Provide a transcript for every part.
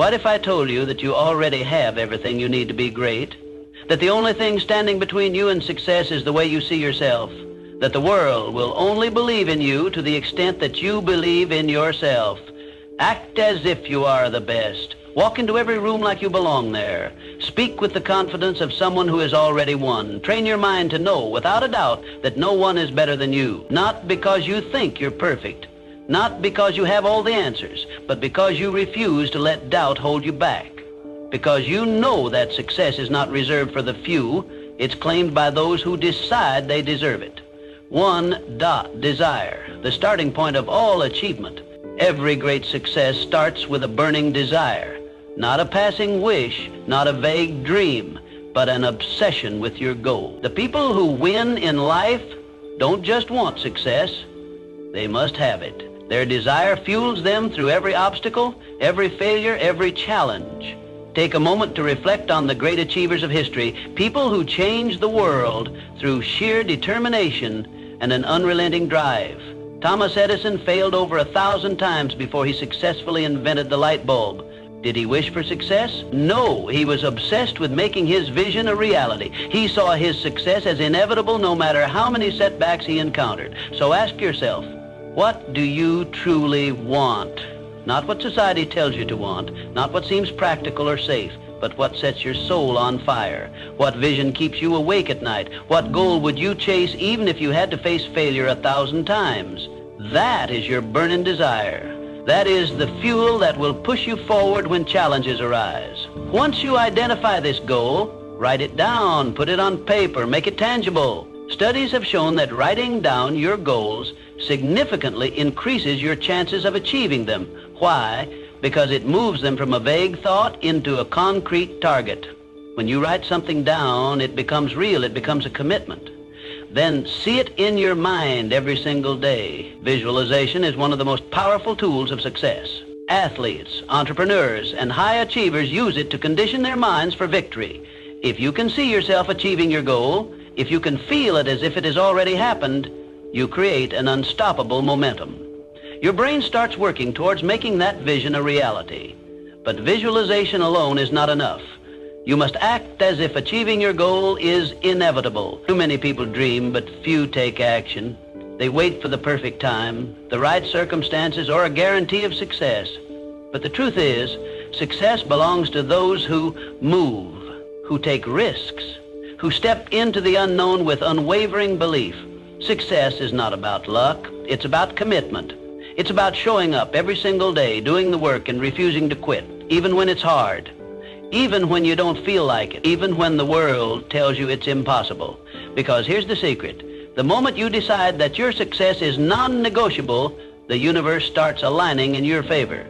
What if I told you that you already have everything you need to be great? That the only thing standing between you and success is the way you see yourself? That the world will only believe in you to the extent that you believe in yourself? Act as if you are the best. Walk into every room like you belong there. Speak with the confidence of someone who has already won. Train your mind to know, without a doubt, that no one is better than you. Not because you think you're perfect, not because you have all the answers, but because you refuse to let doubt hold you back. Because you know that success is not reserved for the few, it's claimed by those who decide they deserve it. Desire, the starting point of all achievement. Every great success starts with a burning desire. Not a passing wish, not a vague dream, but an obsession with your goal. The people who win in life don't just want success, they must have it. Their desire fuels them through every obstacle, every failure, every challenge. Take a moment to reflect on the great achievers of history, people who changed the world through sheer determination and an unrelenting drive. Thomas Edison failed over 1,000 times before he successfully invented the light bulb. Did he wish for success? No, he was obsessed with making his vision a reality. He saw his success as inevitable no matter how many setbacks he encountered. So ask yourself, what do you truly want? Not what society tells you to want, not what seems practical or safe, but what sets your soul on fire. What vision keeps you awake at night? What goal would you chase even if you had to face failure 1,000 times? That is your burning desire. That is the fuel that will push you forward when challenges arise. Once you identify this goal, write it down, put it on paper, make it tangible. Studies have shown that writing down your goals significantly increases your chances of achieving them. Why? Because it moves them from a vague thought into a concrete target. When you write something down, it becomes real, it becomes a commitment. Then see it in your mind every single day. Visualization is one of the most powerful tools of success. Athletes, entrepreneurs, and high achievers use it to condition their minds for victory. If you can see yourself achieving your goal, if you can feel it as if it has already happened, you create an unstoppable momentum. Your brain starts working towards making that vision a reality. But visualization alone is not enough. You must act as if achieving your goal is inevitable. Too many people dream, but few take action. They wait for the perfect time, the right circumstances, or a guarantee of success. But the truth is, success belongs to those who move, who take risks, who step into the unknown with unwavering belief. Success is not about luck, it's about commitment. It's about showing up every single day, doing the work and refusing to quit, even when it's hard. Even when you don't feel like it, even when the world tells you it's impossible. Because here's the secret. The moment you decide that your success is non-negotiable, the universe starts aligning in your favor.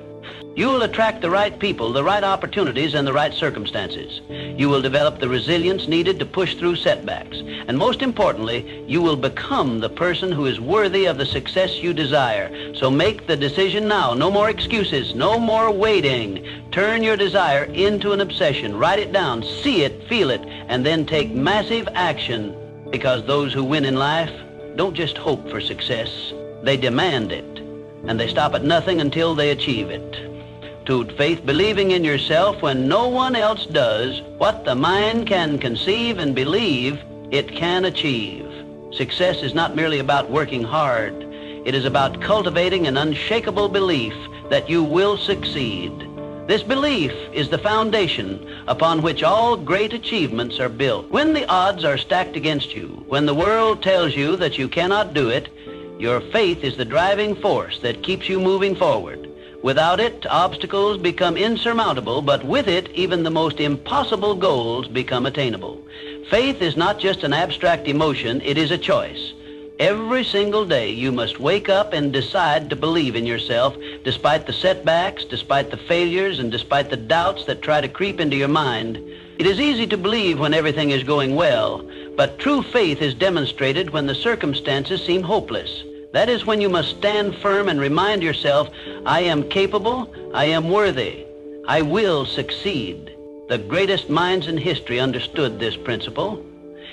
You will attract the right people, the right opportunities, and the right circumstances. You will develop the resilience needed to push through setbacks. And most importantly, you will become the person who is worthy of the success you desire. So make the decision now. No more excuses, no more waiting. Turn your desire into an obsession. Write it down, see it, feel it, and then take massive action. Because those who win in life don't just hope for success, they demand it. And they stop at nothing until they achieve it. To faith, believing in yourself when no one else does. What the mind can conceive and believe, it can achieve. Success is not merely about working hard. It is about cultivating an unshakable belief that you will succeed. This belief is the foundation upon which all great achievements are built. When the odds are stacked against you, when the world tells you that you cannot do it, your faith is the driving force that keeps you moving forward. Without it, obstacles become insurmountable, but with it, even the most impossible goals become attainable. Faith is not just an abstract emotion, it is a choice. Every single day, you must wake up and decide to believe in yourself, despite the setbacks, despite the failures, and despite the doubts that try to creep into your mind. It is easy to believe when everything is going well, but true faith is demonstrated when the circumstances seem hopeless. That is when you must stand firm and remind yourself, I am capable, I am worthy, I will succeed. The greatest minds in history understood this principle.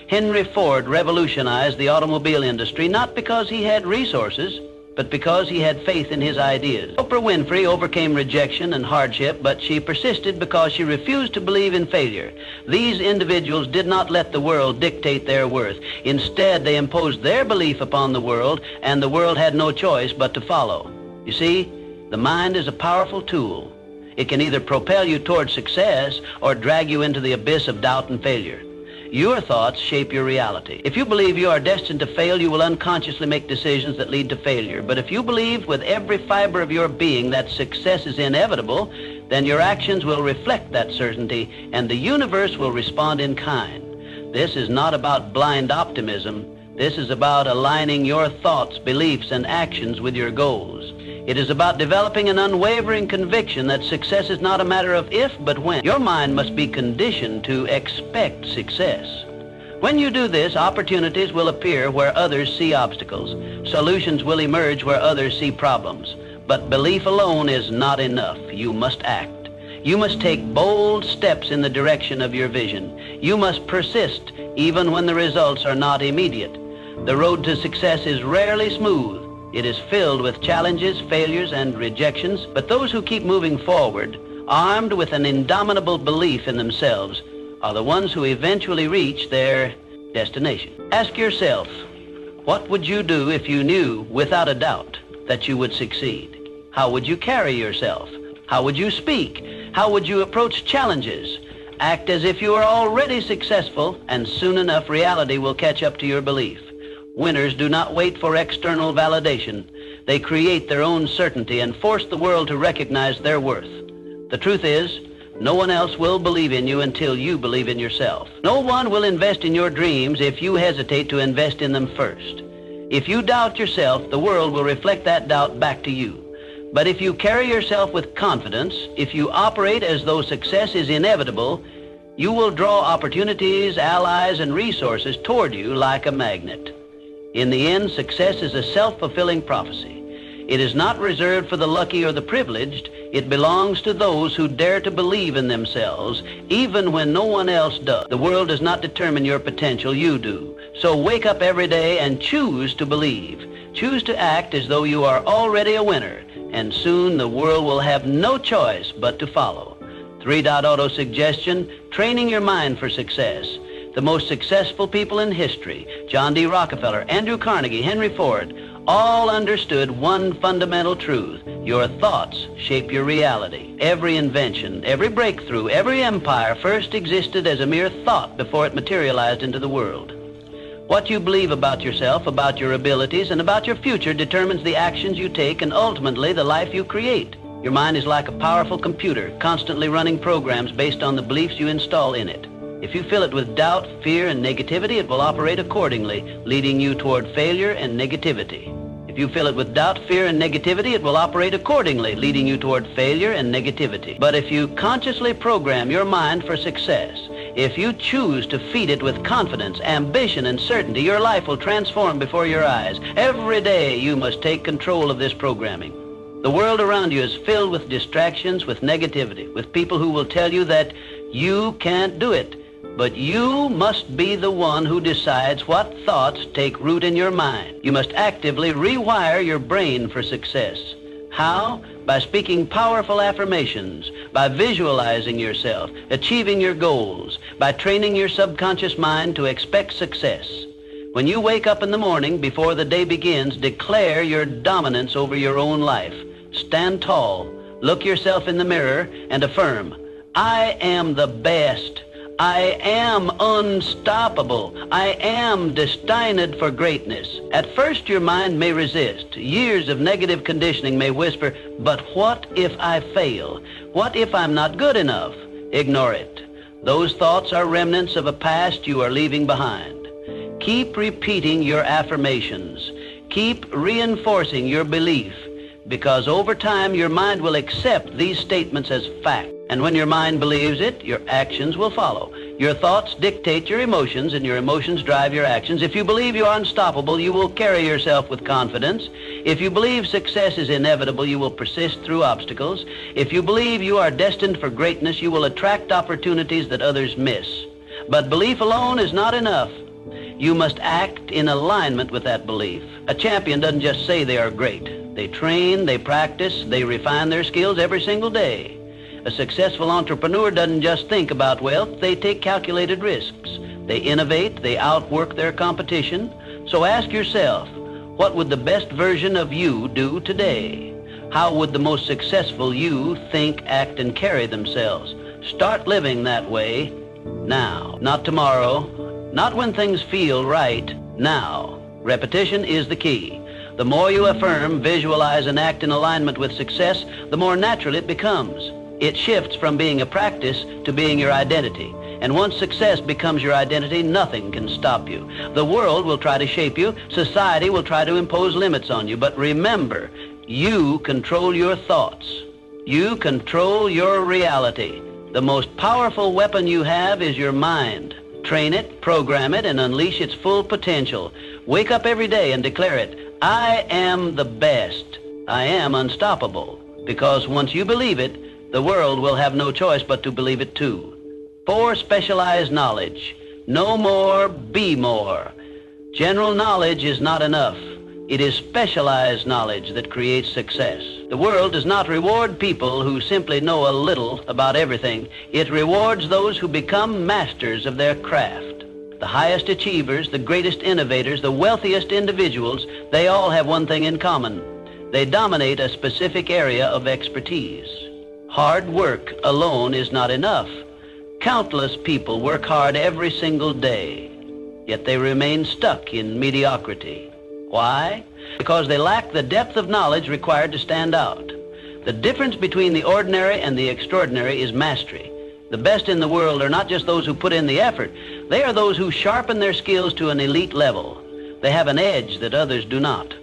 Henry Ford revolutionized the automobile industry not because he had resources, but because he had faith in his ideas. Oprah Winfrey overcame rejection and hardship, but she persisted because she refused to believe in failure. These individuals did not let the world dictate their worth. Instead, they imposed their belief upon the world, and the world had no choice but to follow. You see, the mind is a powerful tool. It can either propel you toward success or drag you into the abyss of doubt and failure. Your thoughts shape your reality. If you believe you are destined to fail, you will unconsciously make decisions that lead to failure. But if you believe with every fiber of your being that success is inevitable, then your actions will reflect that certainty, and the universe will respond in kind. This is not about blind optimism. This is about aligning your thoughts, beliefs, and actions with your goals. It is about developing an unwavering conviction that success is not a matter of if, but when. Your mind must be conditioned to expect success. When you do this, opportunities will appear where others see obstacles. Solutions will emerge where others see problems. But belief alone is not enough. You must act. You must take bold steps in the direction of your vision. You must persist even when the results are not immediate. The road to success is rarely smooth. It is filled with challenges, failures, and rejections, but those who keep moving forward, armed with an indomitable belief in themselves, are the ones who eventually reach their destination. Ask yourself, what would you do if you knew, without a doubt, that you would succeed? How would you carry yourself? How would you speak? How would you approach challenges? Act as if you are already successful, and soon enough reality will catch up to your belief. Winners do not wait for external validation. They create their own certainty and force the world to recognize their worth. The truth is, no one else will believe in you until you believe in yourself. No one will invest in your dreams if you hesitate to invest in them first. If you doubt yourself, the world will reflect that doubt back to you. But if you carry yourself with confidence, if you operate as though success is inevitable, you will draw opportunities, allies, and resources toward you like a magnet. In the end, success is a self-fulfilling prophecy. It is not reserved for the lucky or the privileged. It belongs to those who dare to believe in themselves, even when no one else does. The world does not determine your potential, you do. So wake up every day and choose to believe. Choose to act as though you are already a winner, and soon the world will have no choice but to follow. 3.auto suggestion, training your mind for success. The most successful people in history, John D. Rockefeller, Andrew Carnegie, Henry Ford, all understood one fundamental truth. Your thoughts shape your reality. Every invention, every breakthrough, every empire first existed as a mere thought before it materialized into the world. What you believe about yourself, about your abilities, and about your future determines the actions you take and ultimately the life you create. Your mind is like a powerful computer, constantly running programs based on the beliefs you install in it. If you fill it with doubt, fear, and negativity, it will operate accordingly, leading you toward failure and negativity. If you fill it with doubt, fear, and negativity, it will operate accordingly, leading you toward failure and negativity. But if you consciously program your mind for success, if you choose to feed it with confidence, ambition, and certainty, your life will transform before your eyes. Every day you must take control of this programming. The world around you is filled with distractions, with negativity, with people who will tell you that you can't do it. But you must be the one who decides what thoughts take root in your mind. You must actively rewire your brain for success. How? By speaking powerful affirmations, by visualizing yourself, achieving your goals, by training your subconscious mind to expect success. When you wake up in the morning, before the day begins, declare your dominance over your own life. Stand tall, look yourself in the mirror, and affirm, I am the best. I am unstoppable. I am destined for greatness. At first your mind may resist. Years of negative conditioning may whisper, but what if I fail? What if I'm not good enough? Ignore it. Those thoughts are remnants of a past you are leaving behind. Keep repeating your affirmations. Keep reinforcing your belief, because over time your mind will accept these statements as fact. And when your mind believes it, your actions will follow. Your thoughts dictate your emotions, and your emotions drive your actions. If you believe you are unstoppable, you will carry yourself with confidence. If you believe success is inevitable, you will persist through obstacles. If you believe you are destined for greatness, you will attract opportunities that others miss. But belief alone is not enough. You must act in alignment with that belief. A champion doesn't just say they are great. They train, they practice, they refine their skills every single day. A successful entrepreneur doesn't just think about wealth, they take calculated risks. They innovate, they outwork their competition. So ask yourself, what would the best version of you do today? How would the most successful you think, act, and carry themselves? Start living that way now. Not tomorrow, not when things feel right, now. Repetition is the key. The more you affirm, visualize, and act in alignment with success, the more natural it becomes. It shifts from being a practice to being your identity. And once success becomes your identity, nothing can stop you. The world will try to shape you. Society will try to impose limits on you. But remember, you control your thoughts. You control your reality. The most powerful weapon you have is your mind. Train it, program it, and unleash its full potential. Wake up every day and declare it. I am the best. I am unstoppable. Because once you believe it, the world will have no choice but to believe it too. 4, specialized knowledge. Know more, be more. General knowledge is not enough. It is specialized knowledge that creates success. The world does not reward people who simply know a little about everything. It rewards those who become masters of their craft. The highest achievers, the greatest innovators, the wealthiest individuals, they all have one thing in common. They dominate a specific area of expertise. Hard work alone is not enough. Countless people work hard every single day, yet they remain stuck in mediocrity. Why? Because they lack the depth of knowledge required to stand out. The difference between the ordinary and the extraordinary is mastery. The best in the world are not just those who put in the effort. They are those who sharpen their skills to an elite level. They have an edge that others do not.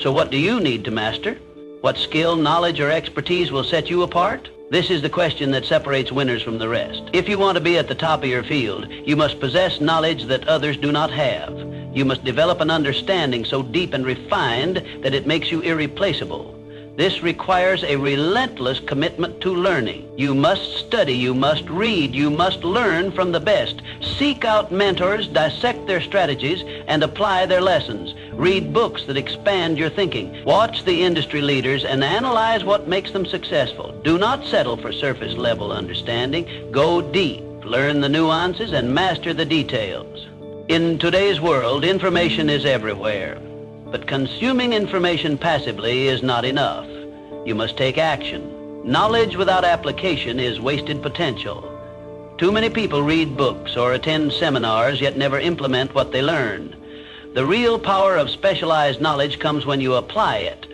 So what do you need to master? What skill, knowledge, or expertise will set you apart? This is the question that separates winners from the rest. If you want to be at the top of your field, you must possess knowledge that others do not have. You must develop an understanding so deep and refined that it makes you irreplaceable. This requires a relentless commitment to learning. You must study, you must read, you must learn from the best. Seek out mentors, dissect their strategies, and apply their lessons. Read books that expand your thinking. Watch the industry leaders and analyze what makes them successful. Do not settle for surface-level understanding. Go deep, learn the nuances, and master the details. In today's world, information is everywhere. But consuming information passively is not enough. You must take action. Knowledge without application is wasted potential. Too many people read books or attend seminars yet never implement what they learn. The real power of specialized knowledge comes when you apply it.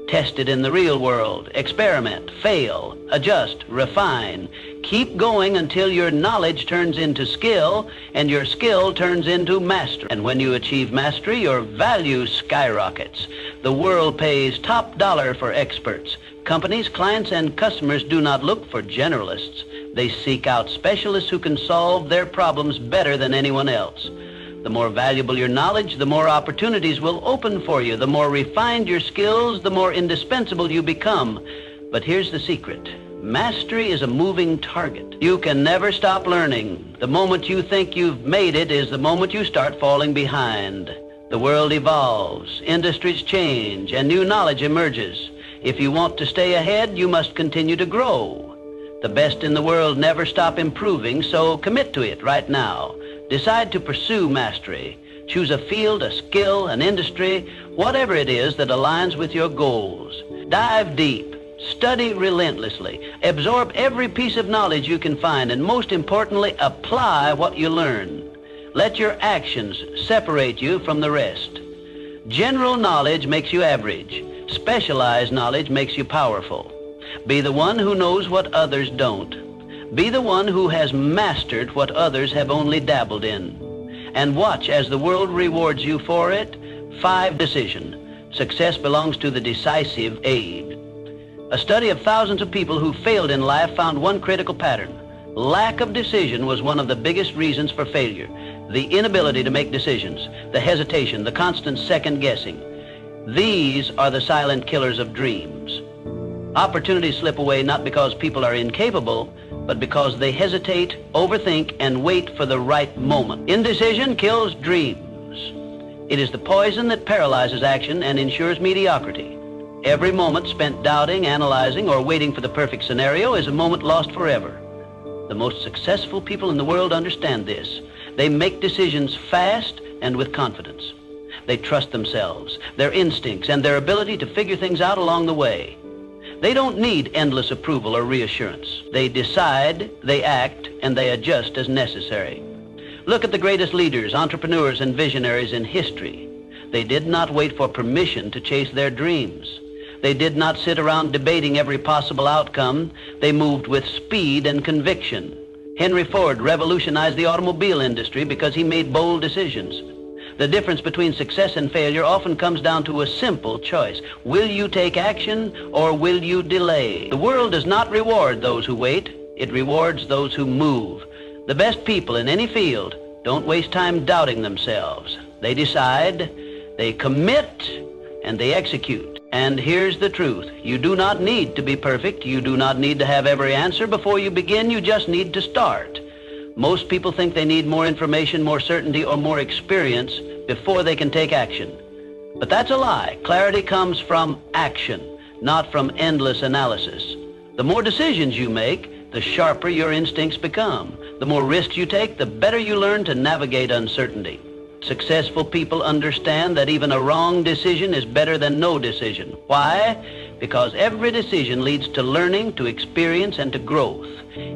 Test it in the real world. Experiment, fail, adjust, refine. Keep going until your knowledge turns into skill and your skill turns into mastery. And when you achieve mastery, your value skyrockets. The world pays top dollar for experts. Companies, clients, and customers do not look for generalists. They seek out specialists who can solve their problems better than anyone else. The more valuable your knowledge, the more opportunities will open for you. The more refined your skills, the more indispensable you become. But here's the secret. Mastery is a moving target. You can never stop learning. The moment you think you've made it is the moment you start falling behind. The world evolves, industries change, and new knowledge emerges. If you want to stay ahead, you must continue to grow. The best in the world never stop improving, so commit to it right now. Decide to pursue mastery. Choose a field, a skill, an industry, whatever it is that aligns with your goals. Dive deep. Study relentlessly. Absorb every piece of knowledge you can find, and most importantly, apply what you learn. Let your actions separate you from the rest. General knowledge makes you average. Specialized knowledge makes you powerful. Be the one who knows what others don't. Be the one who has mastered what others have only dabbled in. And watch as the world rewards you for it. 5, decision. Success belongs to the decisive age. A study of thousands of people who failed in life found one critical pattern. Lack of decision was one of the biggest reasons for failure. The inability to make decisions, the hesitation, the constant second guessing. These are the silent killers of dreams. Opportunities slip away not because people are incapable, but because they hesitate, overthink, and wait for the right moment. Indecision kills dreams. It is the poison that paralyzes action and ensures mediocrity. Every moment spent doubting, analyzing, or waiting for the perfect scenario is a moment lost forever. The most successful people in the world understand this. They make decisions fast and with confidence. They trust themselves, their instincts, and their ability to figure things out along the way. They don't need endless approval or reassurance. They decide, they act, and they adjust as necessary. Look at the greatest leaders, entrepreneurs, and visionaries in history. They did not wait for permission to chase their dreams. They did not sit around debating every possible outcome. They moved with speed and conviction. Henry Ford revolutionized the automobile industry because he made bold decisions. The difference between success and failure often comes down to a simple choice. Will you take action or will you delay? The world does not reward those who wait. It rewards those who move. The best people in any field don't waste time doubting themselves. They decide, they commit, and they execute. And here's the truth. You do not need to be perfect. You do not need to have every answer before you begin. You just need to start. Most people think they need more information, more certainty, or more experience before they can take action. But that's a lie. Clarity comes from action, not from endless analysis. The more decisions you make, the sharper your instincts become. The more risks you take, the better you learn to navigate uncertainty. Successful people understand that even a wrong decision is better than no decision. Why? Because every decision leads to learning, to experience, and to growth.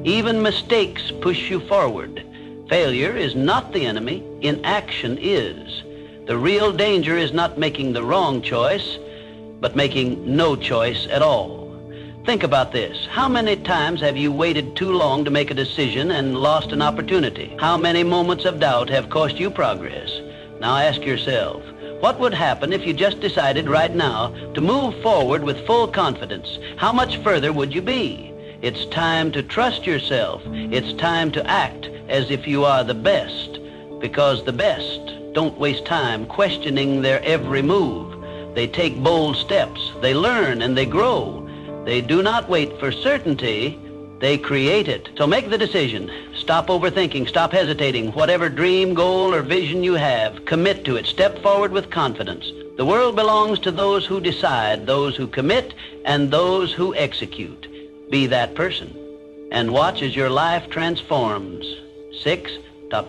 Even mistakes push you forward. Failure is not the enemy. Inaction is. The real danger is not making the wrong choice, but making no choice at all. Think about this. How many times have you waited too long to make a decision and lost an opportunity? How many moments of doubt have cost you progress? Now ask yourself, what would happen if you just decided right now to move forward with full confidence? How much further would you be? It's time to trust yourself. It's time to act as if you are the best, because the best don't waste time questioning their every move. They take bold steps. They learn and they grow. They do not wait for certainty, they create it. So make the decision. Stop overthinking, stop hesitating. Whatever dream, goal, or vision you have, commit to it. Step forward with confidence. The world belongs to those who decide, those who commit, and those who execute. Be that person, and watch as your life transforms. 6,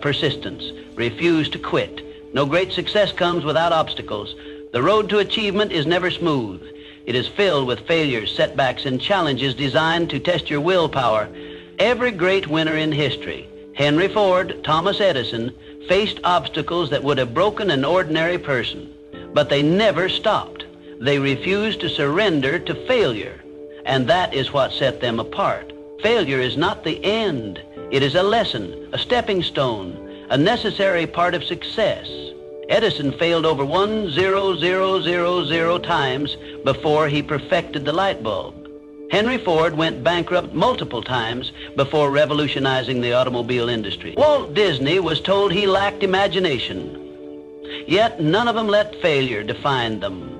persistence. Refuse to quit. No great success comes without obstacles. The road to achievement is never smooth. It is filled with failures, setbacks, and challenges designed to test your willpower. Every great winner in history, Henry Ford, Thomas Edison, faced obstacles that would have broken an ordinary person. But they never stopped. They refused to surrender to failure. And that is what set them apart. Failure is not the end. It is a lesson, a stepping stone, a necessary part of success. Edison failed over 1,000,000 times before he perfected the light bulb. Henry Ford went bankrupt multiple times before revolutionizing the automobile industry. Walt Disney was told he lacked imagination. Yet none of them let failure define them.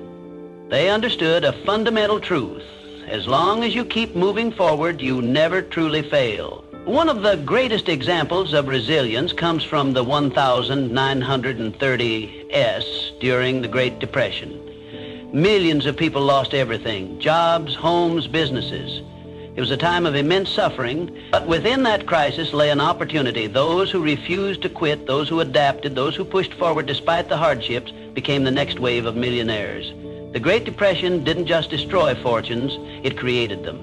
They understood a fundamental truth. As long as you keep moving forward, you never truly fail. One of the greatest examples of resilience comes from the 1930s during the Great Depression. Millions of people lost everything, jobs, homes, businesses. It was a time of immense suffering, but within that crisis lay an opportunity. Those who refused to quit, those who adapted, those who pushed forward despite the hardships became the next wave of millionaires. The Great Depression didn't just destroy fortunes, it created them.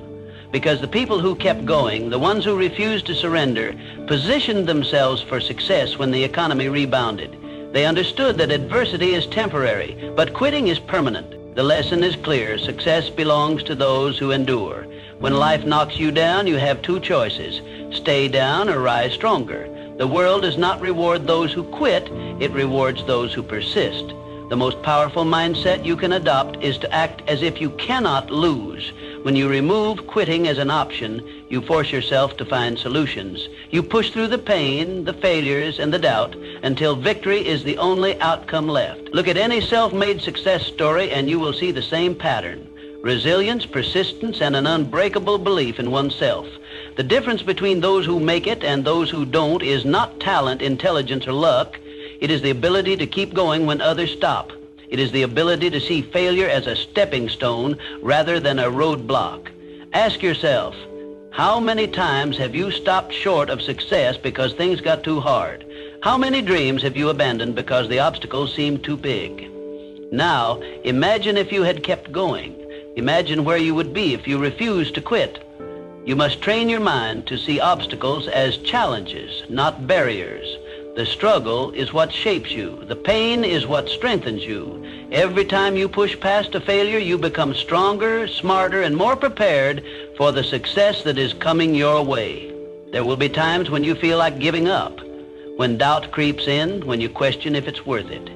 Because the people who kept going, the ones who refused to surrender, positioned themselves for success when the economy rebounded. They understood that adversity is temporary, but quitting is permanent. The lesson is clear. Success belongs to those who endure. When life knocks you down, you have two choices: stay down or rise stronger. The world does not reward those who quit, it rewards those who persist. The most powerful mindset you can adopt is to act as if you cannot lose. When you remove quitting as an option, you force yourself to find solutions. You push through the pain, the failures, and the doubt until victory is the only outcome left. Look at any self-made success story and you will see the same pattern: resilience, persistence, and an unbreakable belief in oneself. The difference between those who make it and those who don't is not talent, intelligence, or luck. It is the ability to keep going when others stop. It is the ability to see failure as a stepping stone rather than a roadblock. Ask yourself, how many times have you stopped short of success because things got too hard? How many dreams have you abandoned because the obstacles seemed too big? Now, imagine if you had kept going. Imagine where you would be if you refused to quit. You must train your mind to see obstacles as challenges, not barriers. The struggle is what shapes you. The pain is what strengthens you. Every time you push past a failure, you become stronger, smarter, and more prepared for the success that is coming your way. There will be times when you feel like giving up, when doubt creeps in, when you question if it's worth it.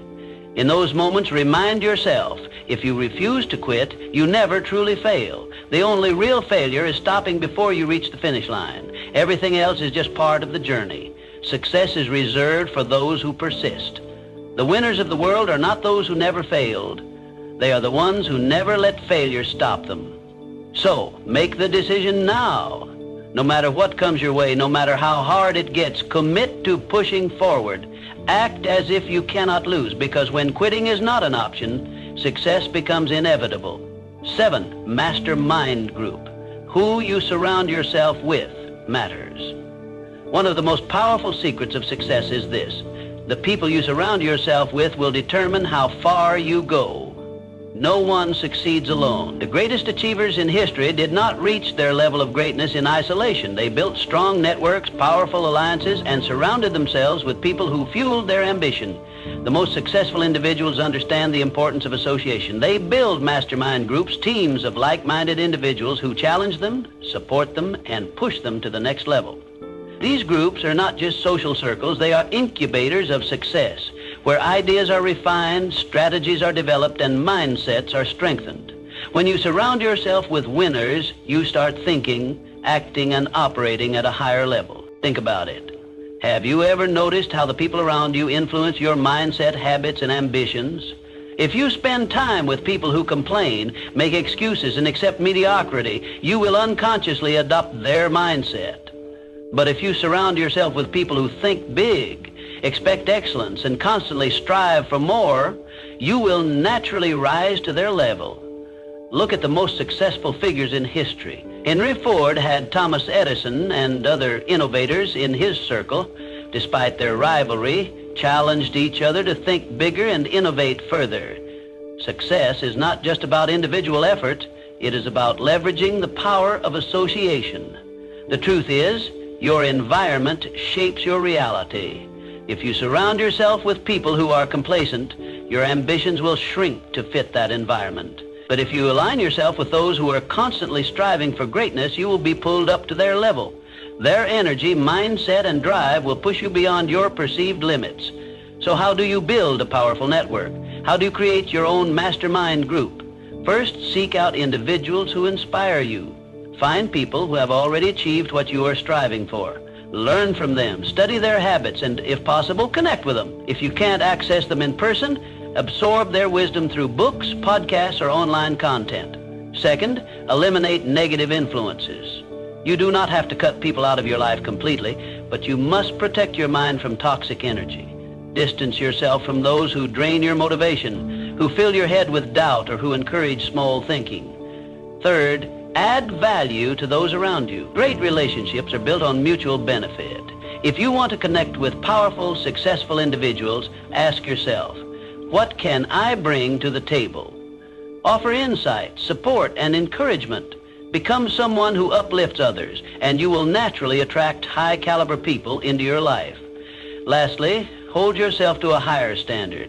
In those moments, remind yourself, if you refuse to quit, you never truly fail. The only real failure is stopping before you reach the finish line. Everything else is just part of the journey. Success is reserved for those who persist. The winners of the world are not those who never failed. They are the ones who never let failure stop them. So, make the decision now. No matter what comes your way, no matter how hard it gets, commit to pushing forward. Act as if you cannot lose, because when quitting is not an option, success becomes inevitable. 7, mastermind group. Who you surround yourself with matters. One of the most powerful secrets of success is this: the people you surround yourself with will determine how far you go. No one succeeds alone. The greatest achievers in history did not reach their level of greatness in isolation. They built strong networks, powerful alliances, and surrounded themselves with people who fueled their ambition. The most successful individuals understand the importance of association. They build mastermind groups, teams of like-minded individuals who challenge them, support them, and push them to the next level. These groups are not just social circles, they are incubators of success, where ideas are refined, strategies are developed, and mindsets are strengthened. When you surround yourself with winners, you start thinking, acting, and operating at a higher level. Think about it. Have you ever noticed how the people around you influence your mindset, habits, and ambitions? If you spend time with people who complain, make excuses, and accept mediocrity, you will unconsciously adopt their mindset. But if you surround yourself with people who think big, expect excellence, and constantly strive for more, you will naturally rise to their level. Look at the most successful figures in history. Henry Ford had Thomas Edison and other innovators in his circle. Despite their rivalry, challenged each other to think bigger and innovate further. Success is not just about individual effort, it is about leveraging the power of association. The truth is, your environment shapes your reality. If you surround yourself with people who are complacent, your ambitions will shrink to fit that environment. But if you align yourself with those who are constantly striving for greatness, you will be pulled up to their level. Their energy, mindset, and drive will push you beyond your perceived limits. So how do you build a powerful network? How do you create your own mastermind group? First, seek out individuals who inspire you. Find people who have already achieved what you are striving for. Learn from them, study their habits, and if possible, connect with them. If you can't access them in person, absorb their wisdom through books, podcasts, or online content. Second, eliminate negative influences. You do not have to cut people out of your life completely, but you must protect your mind from toxic energy. Distance yourself from those who drain your motivation, who fill your head with doubt, or who encourage small thinking. Third, add value to those around you. Great relationships are built on mutual benefit. If you want to connect with powerful, successful individuals, ask yourself, what can I bring to the table? Offer insight, support, and encouragement. Become someone who uplifts others, and you will naturally attract high-caliber people into your life. Lastly, hold yourself to a higher standard.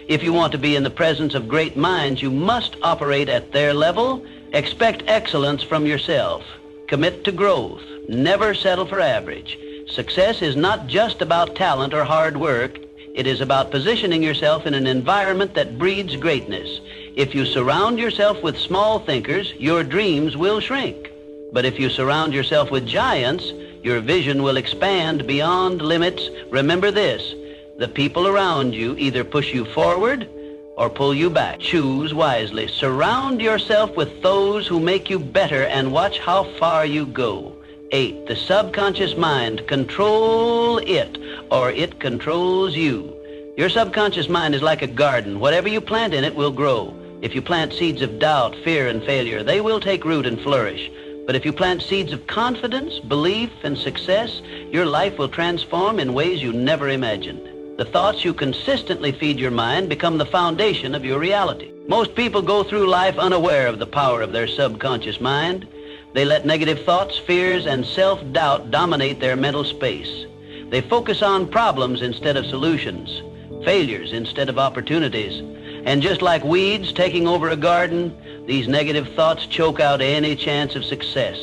If you want to be in the presence of great minds, you must operate at their level. Expect excellence from yourself. Commit to growth. Never settle for average. Success is not just about talent or hard work. It is about positioning yourself in an environment that breeds greatness. If you surround yourself with small thinkers, your dreams will shrink. But if you surround yourself with giants, your vision will expand beyond limits. Remember this, the people around you either push you forward or pull you back. Choose wisely. Surround yourself with those who make you better and watch how far you go. 8, the subconscious mind. Control it, or it controls you. Your subconscious mind is like a garden. Whatever you plant in it will grow. If you plant seeds of doubt, fear, and failure, they will take root and flourish. But if you plant seeds of confidence, belief, and success, your life will transform in ways you never imagined. The thoughts you consistently feed your mind become the foundation of your reality. Most people go through life unaware of the power of their subconscious mind. They let negative thoughts, fears, and self-doubt dominate their mental space. They focus on problems instead of solutions, failures instead of opportunities. And just like weeds taking over a garden, these negative thoughts choke out any chance of success.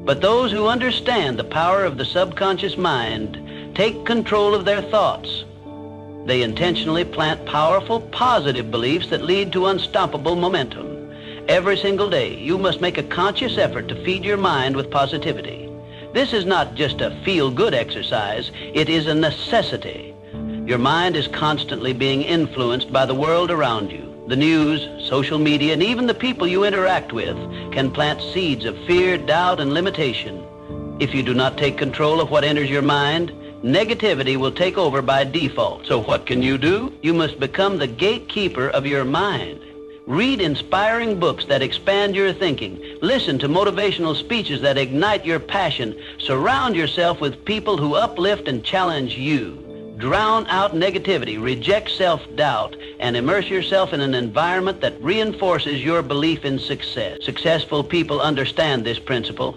But those who understand the power of the subconscious mind take control of their thoughts. They intentionally plant powerful, positive beliefs that lead to unstoppable momentum. Every single day, you must make a conscious effort to feed your mind with positivity. This is not just a feel-good exercise, it is a necessity. Your mind is constantly being influenced by the world around you. The news, social media, and even the people you interact with can plant seeds of fear, doubt, and limitation. If you do not take control of what enters your mind, negativity will take over by default. So what can you do? You must become the gatekeeper of your mind. Read inspiring books that expand your thinking. Listen to motivational speeches that ignite your passion. Surround yourself with people who uplift and challenge you. Drown out negativity, reject self-doubt, and immerse yourself in an environment that reinforces your belief in success. Successful people understand this principle.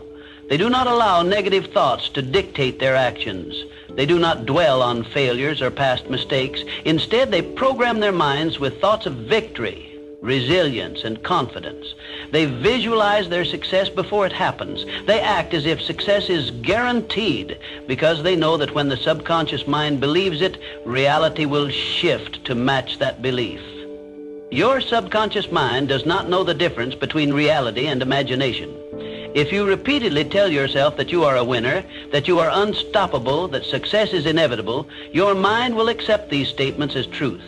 They do not allow negative thoughts to dictate their actions. They do not dwell on failures or past mistakes. Instead, they program their minds with thoughts of victory, resilience, and confidence. They visualize their success before it happens. They act as if success is guaranteed because they know that when the subconscious mind believes it, reality will shift to match that belief. Your subconscious mind does not know the difference between reality and imagination. If you repeatedly tell yourself that you are a winner, that you are unstoppable, that success is inevitable, your mind will accept these statements as truth.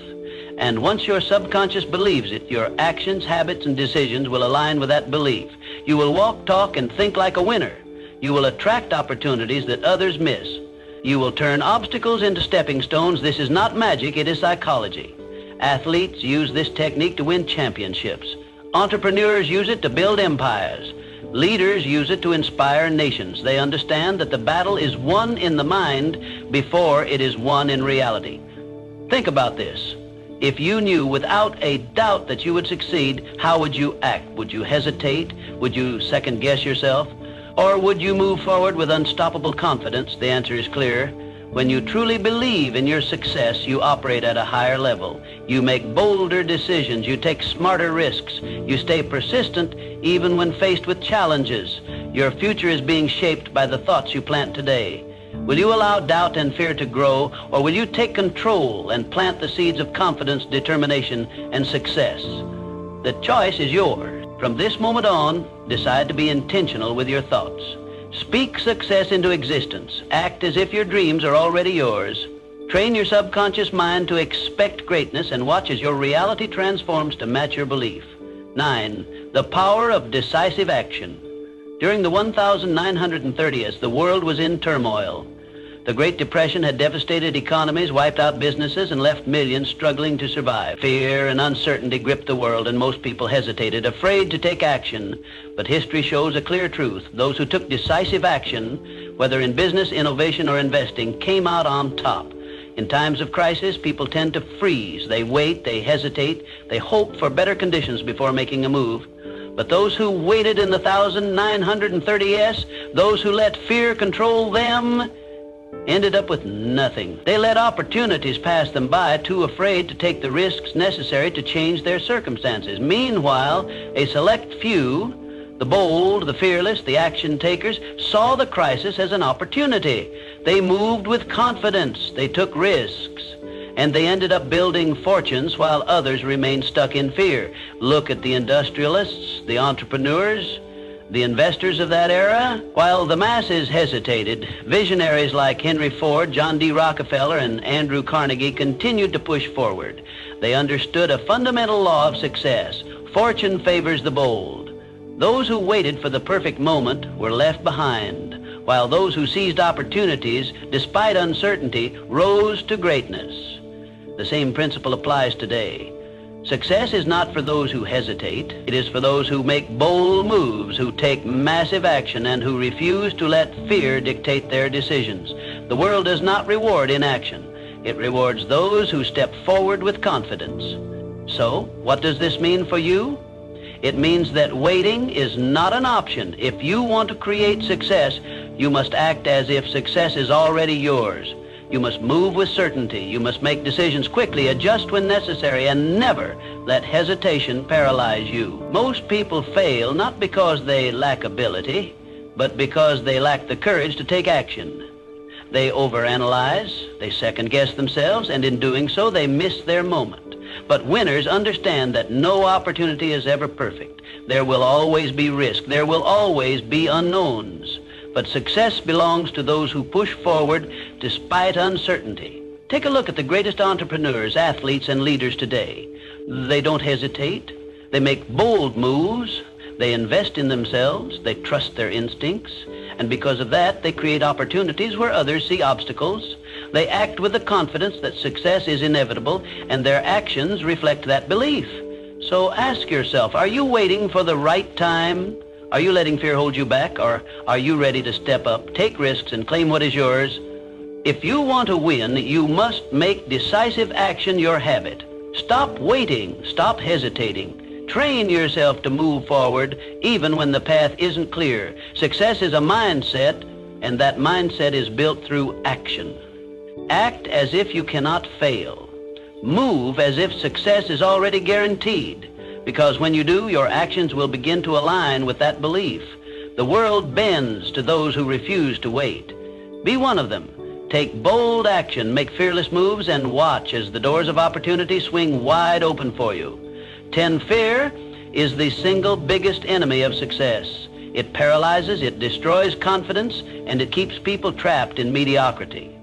And once your subconscious believes it, your actions, habits, and decisions will align with that belief. You will walk, talk, and think like a winner. You will attract opportunities that others miss. You will turn obstacles into stepping stones. This is not magic, it is psychology. Athletes use this technique to win championships. Entrepreneurs use it to build empires. Leaders use it to inspire nations. They understand that the battle is won in the mind before it is won in reality. Think about this. If you knew without a doubt that you would succeed, how would you act? Would you hesitate? Would you second guess yourself? Or would you move forward with unstoppable confidence? The answer is clear. When you truly believe in your success, you operate at a higher level. You make bolder decisions. You take smarter risks. You stay persistent even when faced with challenges. Your future is being shaped by the thoughts you plant today. Will you allow doubt and fear to grow, or will you take control and plant the seeds of confidence, determination, and success? The choice is yours. From this moment on, decide to be intentional with your thoughts. Speak success into existence. Act as if your dreams are already yours. Train your subconscious mind to expect greatness and watch as your reality transforms to match your belief. 9. The power of decisive action. During the 1930s, the world was in turmoil. The Great Depression had devastated economies, wiped out businesses, and left millions struggling to survive. Fear and uncertainty gripped the world, and most people hesitated, afraid to take action. But history shows a clear truth. Those who took decisive action, whether in business, innovation, or investing, came out on top. In times of crisis, people tend to freeze. They wait, they hesitate, they hope for better conditions before making a move. But those who waited in the 1930s, those who let fear control them, ended up with nothing. They let opportunities pass them by, too afraid to take the risks necessary to change their circumstances. Meanwhile, a select few, the bold, the fearless, the action takers, saw the crisis as an opportunity. They moved with confidence. They took risks. And they ended up building fortunes while others remained stuck in fear. Look at the industrialists, the entrepreneurs, the investors of that era. While the masses hesitated, visionaries like Henry Ford, John D. Rockefeller, and Andrew Carnegie continued to push forward. They understood a fundamental law of success. Fortune favors the bold. Those who waited for the perfect moment were left behind. while those who seized opportunities, despite uncertainty, rose to greatness. The same principle applies today. Success is not for those who hesitate. It is for those who make bold moves, who take massive action, and who refuse to let fear dictate their decisions. The world does not reward inaction. It rewards those who step forward with confidence. So, what does this mean for you? It means that waiting is not an option. If you want to create success, you must act as if success is already yours. You must move with certainty. You must make decisions quickly, adjust when necessary, and never let hesitation paralyze you. Most people fail not because they lack ability, but because they lack the courage to take action. They overanalyze, they second-guess themselves, and in doing so, they miss their moment. But winners understand that no opportunity is ever perfect. There will always be risk. There will always be unknowns. But success belongs to those who push forward despite uncertainty. Take a look at the greatest entrepreneurs, athletes, and leaders today. They don't hesitate. They make bold moves. They invest in themselves. They trust their instincts. And because of that, they create opportunities where others see obstacles. They act with the confidence that success is inevitable, and their actions reflect that belief. So ask yourself, are you waiting for the right time? Are you letting fear hold you back, or are you ready to step up, take risks, and claim what is yours? If you want to win, you must make decisive action your habit. Stop waiting. Stop hesitating. Train yourself to move forward even when the path isn't clear. Success is a mindset, and that mindset is built through action. Act as if you cannot fail. Move as if success is already guaranteed, because when you do, your actions will begin to align with that belief. The world bends to those who refuse to wait. Be one of them. Take bold action, make fearless moves, and watch as the doors of opportunity swing wide open for you. Fear is the single biggest enemy of success. It paralyzes, it destroys confidence, and it keeps people trapped in mediocrity.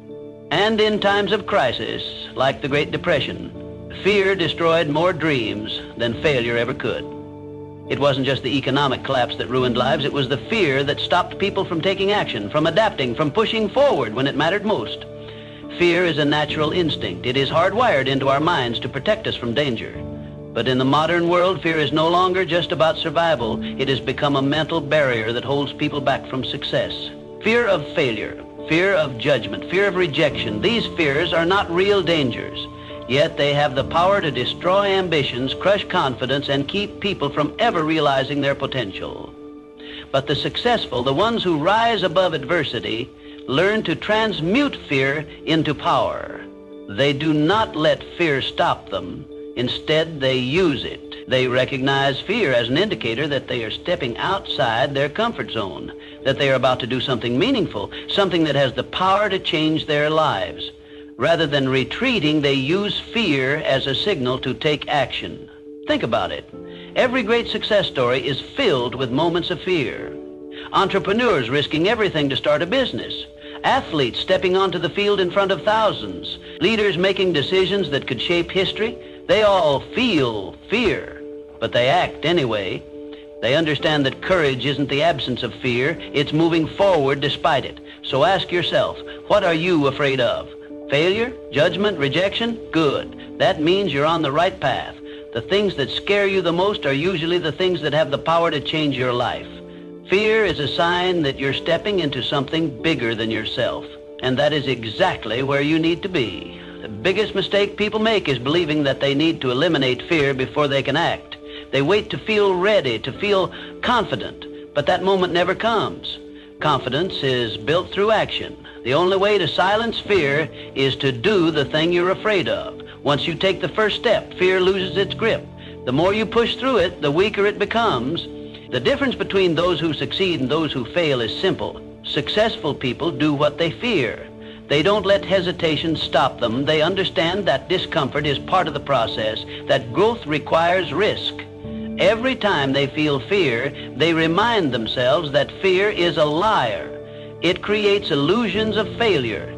And in times of crisis, like the Great Depression, fear destroyed more dreams than failure ever could. It wasn't just the economic collapse that ruined lives, it was the fear that stopped people from taking action, from adapting, from pushing forward when it mattered most. Fear is a natural instinct. It is hardwired into our minds to protect us from danger. But in the modern world, fear is no longer just about survival. It has become a mental barrier that holds people back from success. Fear of failure, fear of judgment, fear of rejection. These fears are not real dangers, yet they have the power to destroy ambitions, crush confidence, and keep people from ever realizing their potential. But the successful, the ones who rise above adversity, learn to transmute fear into power. They do not let fear stop them. Instead, they use it. They recognize fear as an indicator that they are stepping outside their comfort zone, that they are about to do something meaningful, something that has the power to change their lives. Rather than retreating, they use fear as a signal to take action. Think about it. Every great success story is filled with moments of fear. Entrepreneurs risking everything to start a business. Athletes stepping onto the field in front of thousands. Leaders making decisions that could shape history. They all feel fear, but they act anyway. They understand that courage isn't the absence of fear, it's moving forward despite it. So ask yourself, what are you afraid of? Failure? Judgment? Rejection? Good. That means you're on the right path. The things that scare you the most are usually the things that have the power to change your life. Fear is a sign that you're stepping into something bigger than yourself, and that is exactly where you need to be. The biggest mistake people make is believing that they need to eliminate fear before they can act. They wait to feel ready, to feel confident, but that moment never comes. Confidence is built through action. The only way to silence fear is to do the thing you're afraid of. Once you take the first step, fear loses its grip. The more you push through it, the weaker it becomes. The difference between those who succeed and those who fail is simple. Successful people do what they fear. They don't let hesitation stop them. They understand that discomfort is part of the process, that growth requires risk. Every time they feel fear, they remind themselves that fear is a liar. It creates illusions of failure.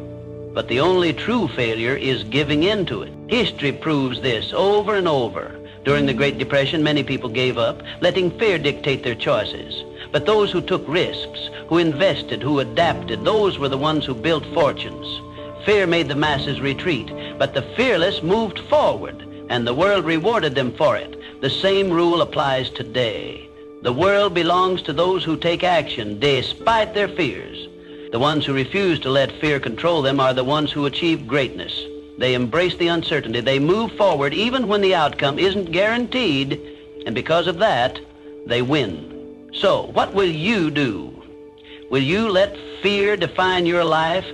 But the only true failure is giving in to it. History proves this over and over. During the Great Depression, many people gave up, letting fear dictate their choices. But those who took risks, who invested, who adapted, those were the ones who built fortunes. Fear made the masses retreat, but the fearless moved forward, and the world rewarded them for it. The same rule applies today. The world belongs to those who take action despite their fears. The ones who refuse to let fear control them are the ones who achieve greatness. They embrace the uncertainty. They move forward even when the outcome isn't guaranteed, and because of that, they win. So, what will you do? Will you let fear define your life,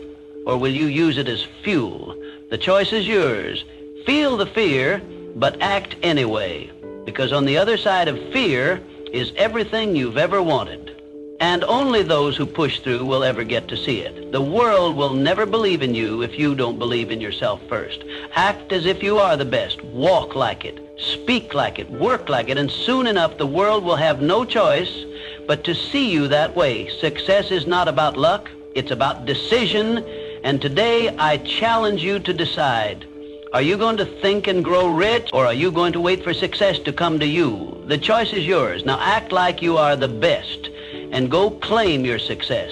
or will you use it as fuel? The choice is yours. Feel the fear, but act anyway, because on the other side of fear is everything you've ever wanted. And only those who push through will ever get to see it. The world will never believe in you if you don't believe in yourself first. Act as if you are the best. Walk like it. Speak like it. Work like it. And soon enough, the world will have no choice but to see you that way. Success is not about luck. It's about decision. And today, I challenge you to decide. Are you going to think and grow rich, or are you going to wait for success to come to you? The choice is yours. Now act like you are the best, and go claim your success.